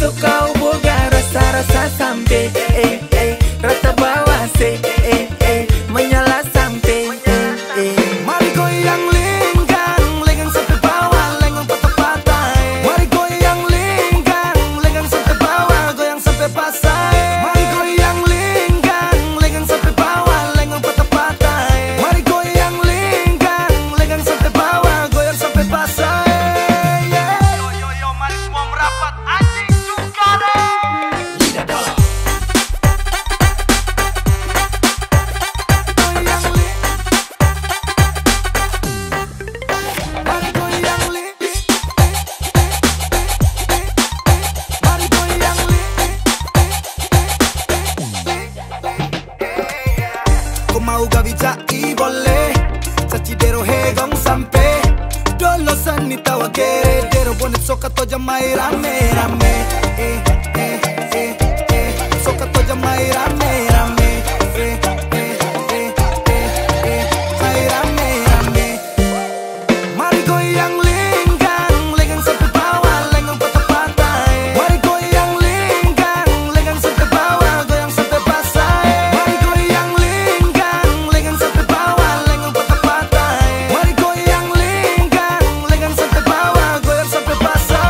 Kalau kau boga rasa-rasa sampai rata bawah say menyala sampai Mari goyang lingkang, lenggang sampai bawah, lenggang patah-patah. Mari goyang lingkang, lenggang sampai bawah, goyang sampai pasai. Mari goyang lingkang, lenggang sampai bawah, lenggang patah-patah. Mari goyang lingkang, lenggang sampai bawah, goyang sampai pasai. Yo, mari semua merapat, anjing juga deh. Lidah dalam. Mau gavitai boleh Sacidero hegong sampai Dolosan ni tawa kere Dero bonet soka toja mai rame rame Soka toja mai rame rame mai rame rame. Mari goyang lingkang, lenggang sampai bawah, lenggang patah-patah. Mari goyang lingkang, lenggang sampai bawah, goyang sampai pasai. Mari goyang lingkang, lenggang sampai bawah, lenggang patah-patah. Mari goyang lingkang, lenggang sampai bawah, goyang sampai pasai.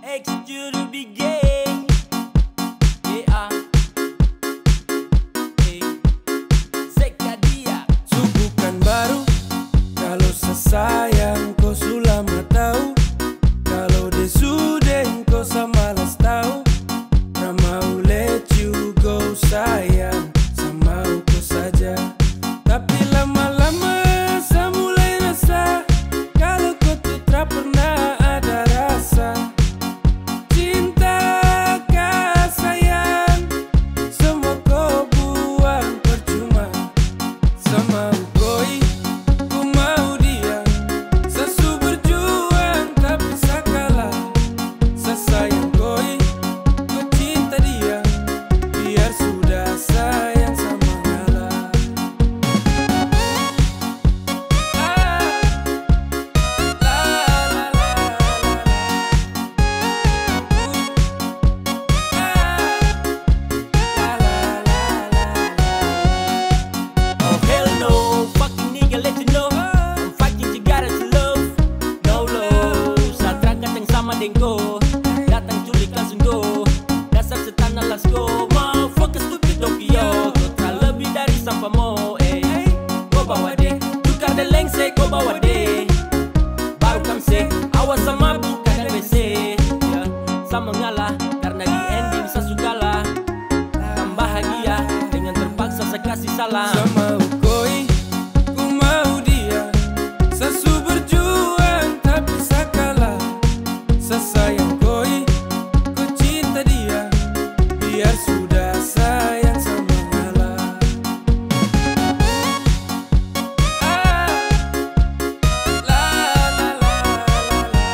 Expect you to be gay. Yeah. Hey. Sekadia. Sugukan baru. Kalau sesayang kau sulama tahu. Kalau desuden kau samalas tahu. Ramau let you go sayang. Samau kau saja. Tapi lama-lama saya mulai rasa. Kalau kau tuh tak pernah ada rasa. Datang culik langsung go. Dasar setan alas go. Mau fokus stupid Tokyo. Kau tak lebih dari sampah mo. Kau bawa deh. Tukar deh lengse kau bawa deh. Baru kamse. Awas sama bukan WC ya. Sama ngalah. Karena di ending saya suka lah. Kan bahagia. Dengan terpaksa saya kasih salam. Sama ukoi, ku mau dia. Sasu berjuang tapi sakalah. Sesayang koi, ku cinta dia. Biar sudah sayang sama ngalah. La la la la la la.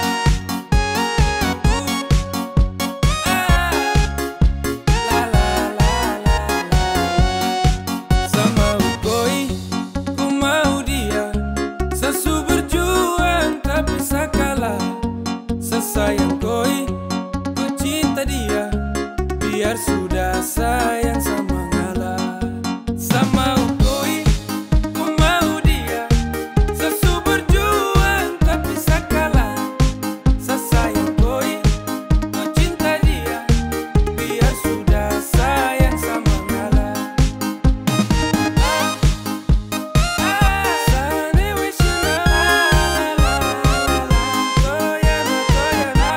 Sama ukoi, ku mau dia. Sasu berjuang tapi sakalah. Sesayang koi, ku cinta dia. Biar sudah sayang sama ngalah. Sama ukoi, ku mau dia. Sesu berjuang tapi sakalah. Sesayang koi, ku cinta dia. Biar sudah sayang sama ngalah. Sane wishna la toyana toyana.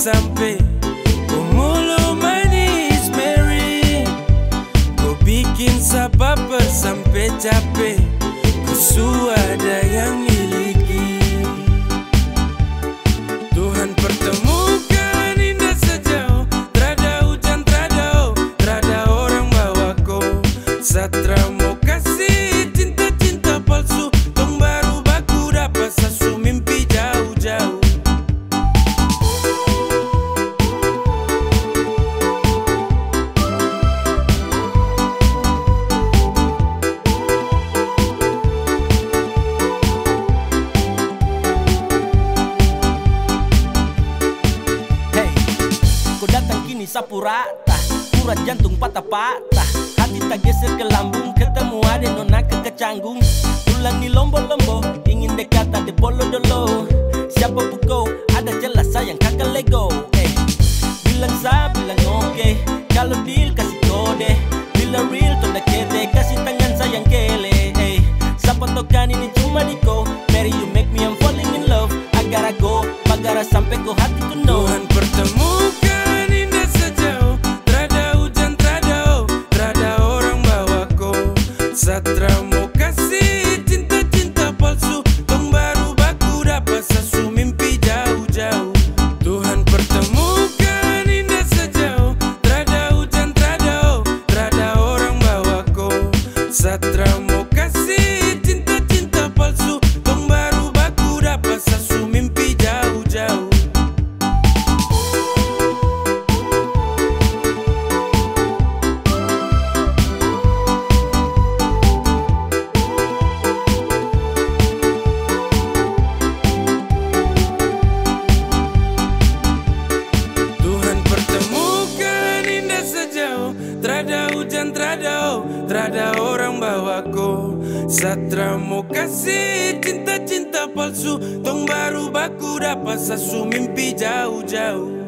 sampai ku mulu manis Mary. Ku bikin sabar sampai capek, ku suada yang miliki. Tuhan pertemukan indah sejauh, trada hujan, trada orang bawa kau. Satra mau kasih cinta-cinta palsu, tong baru baku dapat sasu mimpi jauh-jauh. Sapu rata, urat jantung patah-patah, hati tak geser ke lambung, ketemu ada nona kecanggung. Tulang di lombo-lombo, ingin dekat ada bolo-dolo. Siapa pukau, ada jelas sayang kakak lego. Bilang sa, bilang oke, kalau deal kasih kode. Bila real, tunda kete, kasih tangan sayang kele. Siapa tokan ini cuma diko, Mary you make me I'm falling in love. Agar aku, bagara sampai ko hati ku know. Tuhan pertemukan indah sejauh, trada hujan, trada orang bawa kau. Satra mau kasih cinta-cinta palsu, tong baru baku dapat sasu mimpi jauh-jauh. Tuhan pertemukan indah sejauh, trada hujan, trada orang bawa kau. Satra mau kasih cinta-cinta palsu, tong baru baku dapat sasu mimpi jauh-jauh. Trada hujan, trada orang bawa kau. Satra mau kasih cinta-cinta palsu, tong baru baku dapat sasu mimpi jauh-jauh.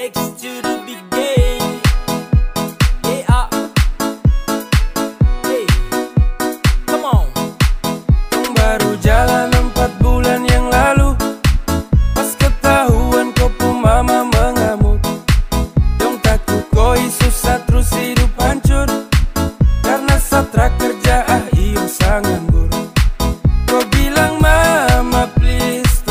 X to the big game. Yeah. Hey, come on. Baru jalan 4 bulan yang lalu, pas ketahuan kau pun mama mengamuk. Dong takut koi susah terus hidup hancur, karena Satra kerja iyo sang nganggur. Kau bilang mama please,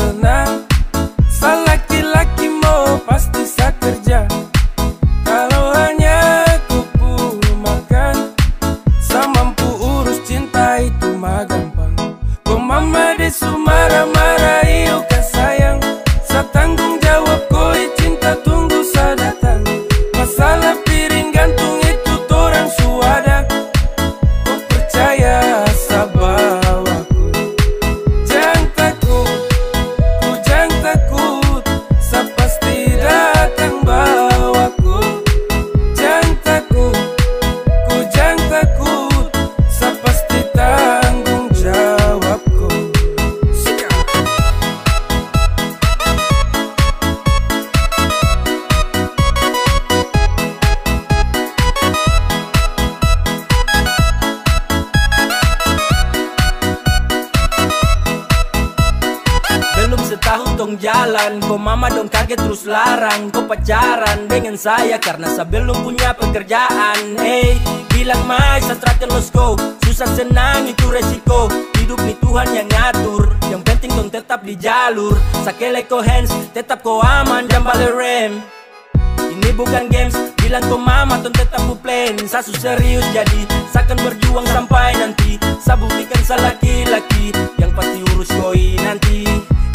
tahun tong jalan, kau mama dong kaget terus larang. Kau pacaran dengan saya karena saya belum punya pekerjaan. Hey, bilang mai sastrakan losko, susah senang itu resiko. Hidup nih Tuhan yang ngatur, yang penting dong tetap di jalur. Sakele ko hands, tetap ko aman, jangan balik rem. Ini bukan games, bilang ko mama ton tetap ku plan. Sasu serius jadi, sakan berjuang sampai nanti. Sa buktikan sa laki-laki, yang pasti urus koi nanti.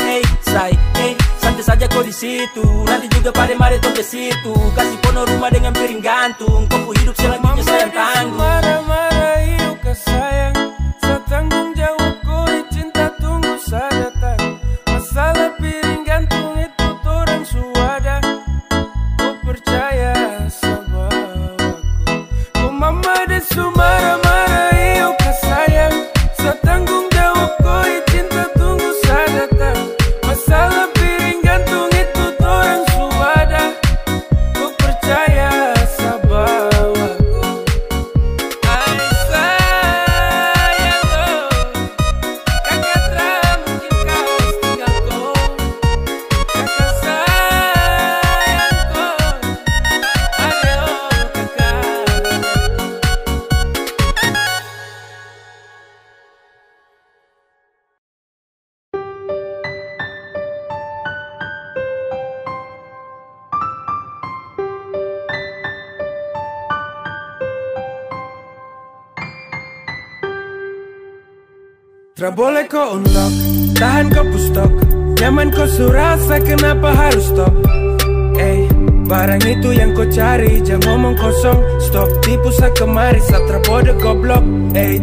Hey, say, hey, santai saja kau di situ. Nanti juga pada mari tong ke situ. Kasih pono rumah dengan piring gantung. Kau hidup selanjutnya saya tanggung. Marah-marah yuk ke sayang, saya tanggung jawab kau di cinta tunggu saya datang. Masalah piring gantung itu torang suada. Kau percaya sama aku. Kau mama desu marah-marah yuk ke sayang, saya tanggung jawab kau di cinta tunggu saya datang. Masalah piring gantung itu torang suada. Kau percaya sama aku. Ay sayang kau, kakak tak mungkin kau tinggal kau. Kakak sayang kau, ayo kakak. Tra boleh kau unlock, tahan kau pustok. Nyaman kau surasa, kenapa harus stop? Barang itu yang kau cari, jangan ngomong kosong. Stop, tipu sa kemari, satra bodoh goblok.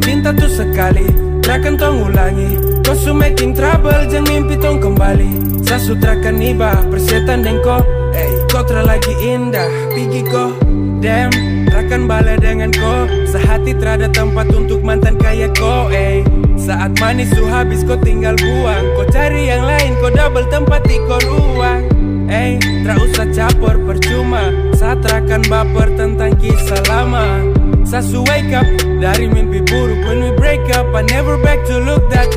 Cinta tuh sekali, takkan tong ulangi. Kau su making trouble, jangan mimpi tong kembali. Sa sutrakan iba, persetan dan kau. Kau tra lagi indah, pergi kau. Damn, takkan balik dengan kau. Sehati terada tempat untuk mantan kaya kau. Saat manis su habis kau tinggal buang. Kau cari yang lain, kau double tempat di kau ruang. Tak usah capor percuma, saat akan baper tentang kisah lama. Sasu wake up dari mimpi buruk. When we break up, I never back to look that.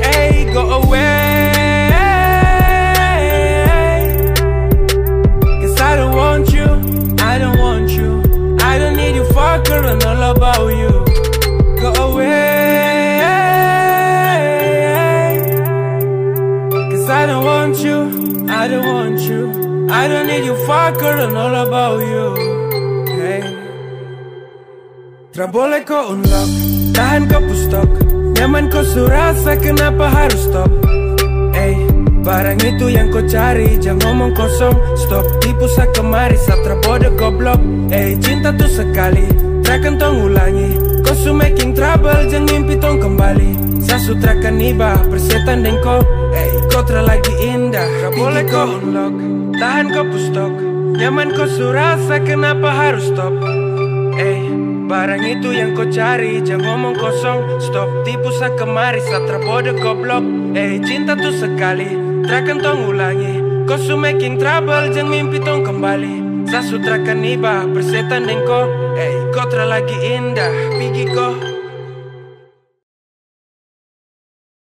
Go away, 'cause I don't want you, I don't want you. I don't need you fucker and all about you. Go away, 'cause I don't want you, I don't want you. I don't need you fucker and all about you. Tra boleh kau unlock, tahan kau pustok. Nyaman kau surasa, kenapa harus stop? Barang itu yang kau cari, jangan ngomong kosong. Stop, tipu sa kemari, satra bodoh goblok. Cinta tuh sekali, takkan tong ulangi. Kau su making trouble, jangan mimpi tong kembali. Sa sutrakan iba, persetan dan kau. Kau tra lagi indah, tra boleh kau unlock, tahan kau pustok. Nyaman kau surasa, kenapa harus stop? Barang itu yang kau cari, jangan ngomong kosong. Stop, tipu sa kemari, satra bodoh goblok. Cinta tuh sekali, takkan tong ulangi. Kau su making trouble, jangan mimpi tong kembali. Sa sutrakan iba, persetan dan kau. Kau tra lagi indah, pergi kau.